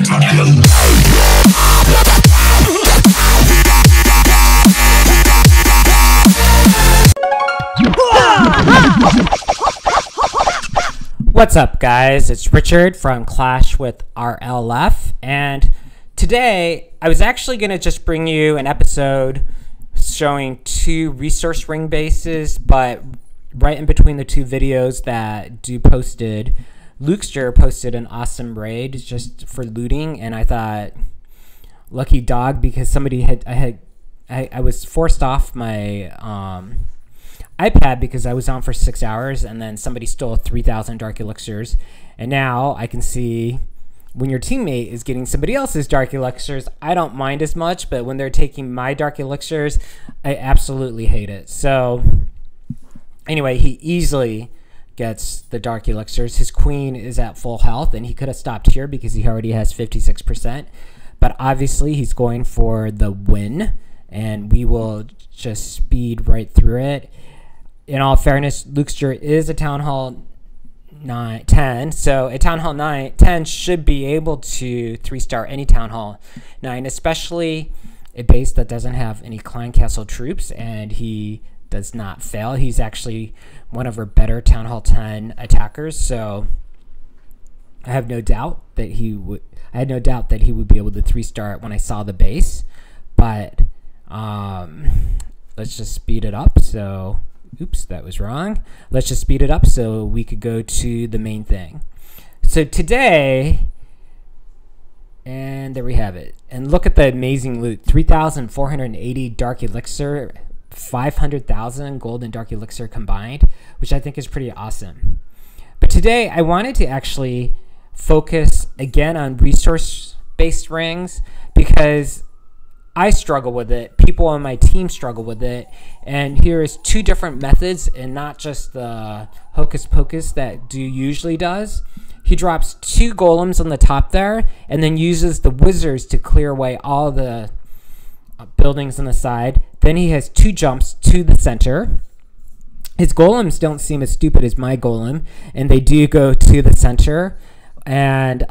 What's up, guys? It's Richard from Clash with RLF, and today I was actually going to just bring you an episode showing two resource ring bases, but right in between the two videos that Du posted, Lukester posted an awesome raid just for looting, and I thought, lucky dog, because somebody I was forced off my iPad because I was on for 6 hours, and then somebody stole 3,000 dark elixirs, and now I can see when your teammate is getting somebody else's dark elixirs, I don't mind as much, but when they're taking my dark elixirs, I absolutely hate it. So anyway, he easily gets the dark elixirs. His queen is at full health, and he could have stopped here because he already has 56%, but obviously he's going for the win, and we will just speed right through it. In all fairness, Lukester is a Town Hall 10, so a Town Hall 10 should be able to 3-star any Town Hall 9, especially a base that doesn't have any Clan Castle troops, and he does not fail. He's actually one of our better Town Hall 10 attackers, so I have no doubt that he would. I had no doubt that he would be able to 3-star it when I saw the base, but let's just speed it up. So. Oops, that was wrong. Let's just speed it up so we could go to the main thing. So today, and there we have it. And look at the amazing loot. 3,480 dark elixir, 500,000 gold and dark elixir combined, which I think is pretty awesome. But today I wanted to actually focus again on resource-based rings because I struggle with it. People on my team struggle with it. And here is two different methods, and not just the hocus pocus that Du usually does. He drops 2 golems on the top there, and then uses the wizards to clear away all the buildings on the side. Then he has 2 jumps to the center. His golems don't seem as stupid as my golem, and they do go to the center. And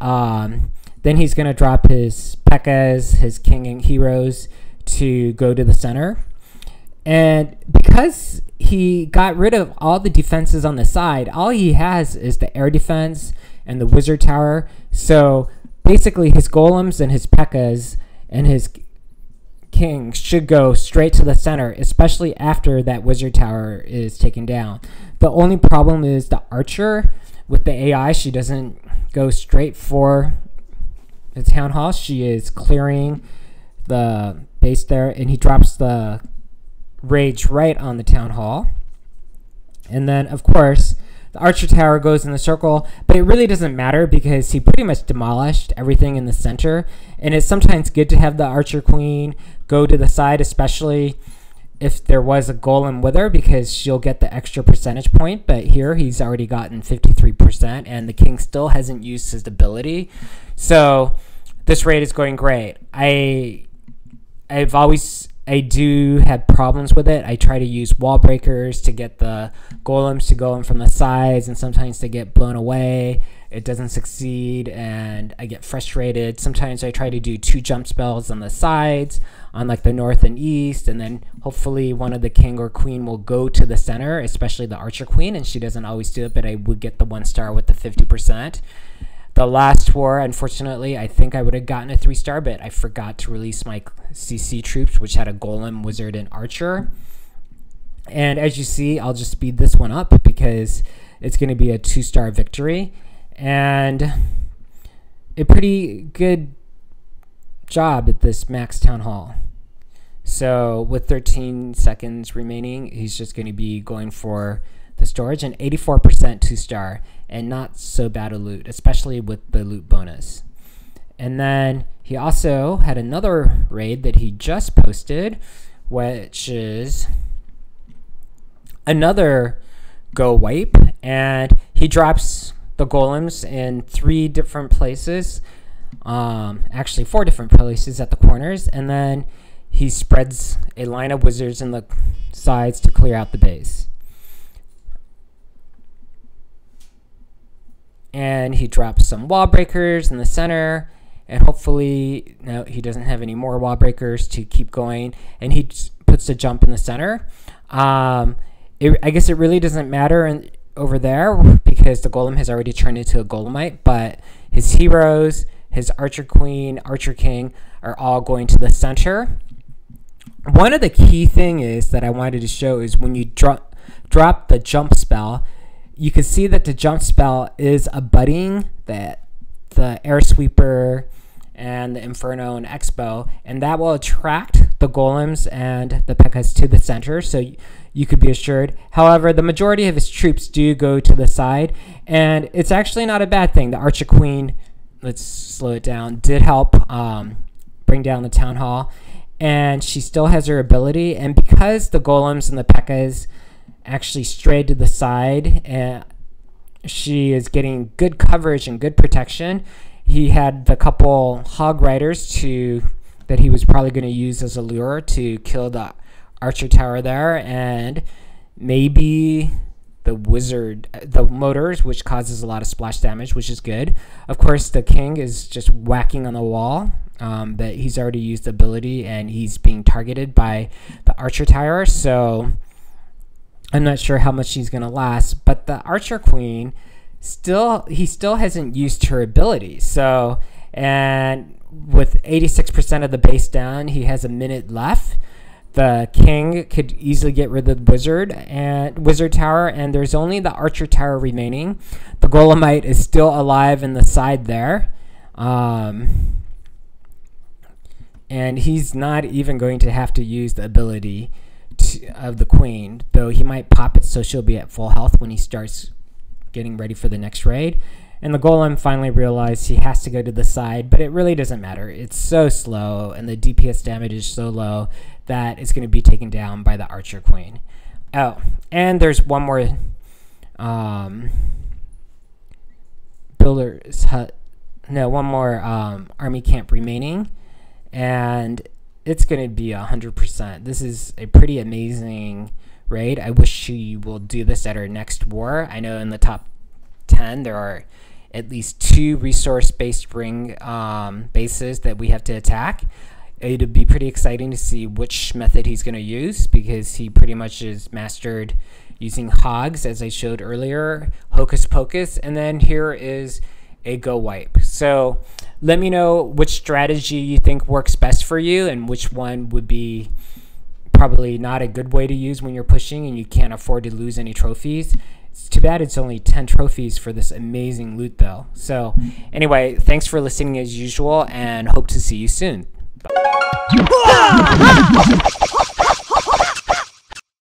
then he's going to drop his P.E.K.K.A.s, his king and heroes, to go to the center. And because he got rid of all the defenses on the side, all he has is the air defense and the wizard tower. So basically his golems and his P.E.K.K.A.s and his king should go straight to the center, especially after that wizard tower is taken down. The only problem is the archer with the AI. She doesn't go straight for the town hall. She is clearing the base there, and he drops the rage right on the town hall. And then of course the archer tower goes in the circle, but it really doesn't matter because he pretty much demolished everything in the center. And it's sometimes good to have the archer queen go to the side, especially if there was a golem with her, because she'll get the extra percentage point. But here he's already gotten 53%, and the king still hasn't used his ability. So this raid is going great. I do have problems with it. I try to use wall breakers to get the golems to go in from the sides, and sometimes they get blown away. It doesn't succeed, and I get frustrated. Sometimes I try to do 2 jump spells on the sides, on like the north and east, and then hopefully one of the king or queen will go to the center, especially the archer queen, and she doesn't always do it, but I would get the 1-star with the 50%. The last war, unfortunately, I think I would have gotten a 3-star, but I forgot to release my CC troops, which had a golem, wizard, and archer. And as you see, I'll just speed this one up because it's going to be a 2-star victory. And a pretty good job at this max town hall. So with 13 seconds remaining, he's just going to be going for the storage, and 84% 2-star, and not so bad a loot, especially with the loot bonus. And then he also had another raid that he just posted, which is another go wipe, and he drops the golems in 3 different places, actually 4 different places at the corners, and then he spreads a line of wizards in the sides to clear out the base. And he drops some wall breakers in the center, and hopefully no, he doesn't have any more wall breakers to keep going, and he puts the jump in the center. I guess it really doesn't matter over there because the golem has already turned into a golemite, but his heroes, his archer queen, archer king are all going to the center. One of the key thing is that I wanted to show is when you drop the jump spell, you can see that the jump spell is abutting that the air sweeper and the inferno and expo, and that will attract the golems and the pekkas to the center, so you could be assured. However, the majority of his troops do go to the side, and it's actually not a bad thing. The archer queen, let's slow it down, did help bring down the town hall, and she still has her ability, and because the golems and the pekkas actually strayed to the side and she is getting good coverage and good protection, he had the couple hog riders that he was probably going to use as a lure to kill the archer tower there, and maybe the motors, which causes a lot of splash damage, which is good. Of course, the king is just whacking on the wall. That he's already used the ability, and he's being targeted by the archer tower, so I'm not sure how much she's going to last. But the archer queen, he still hasn't used her ability. So, and with 86% of the base down, he has a minute left. The king could easily get rid of the wizard tower, and there's only the archer tower remaining. The golemite is still alive in the side there. And he's not even going to have to use the ability of the queen, though he might pop it so she'll be at full health when he starts getting ready for the next raid. And the golem finally realized he has to go to the side, but it really doesn't matter. It's so slow, and the DPS damage is so low that it's going to be taken down by the archer queen. Oh, and there's one more army camp remaining, and it's going to be 100%. This is a pretty amazing raid. I wish she will do this at her next war. I know in the top 10 there are at least 2 resource-based ring bases that we have to attack. It'd be pretty exciting to see which method he's going to use, because he pretty much is mastered using hogs, as I showed earlier, hocus pocus, and then here is a go wipe. So let me know which strategy you think works best for you and which one would be probably not a good way to use when you're pushing and you can't afford to lose any trophies. It's too bad it's only 10 trophies for this amazing loot though. So anyway, thanks for listening as usual, and hope to see you soon. Bye.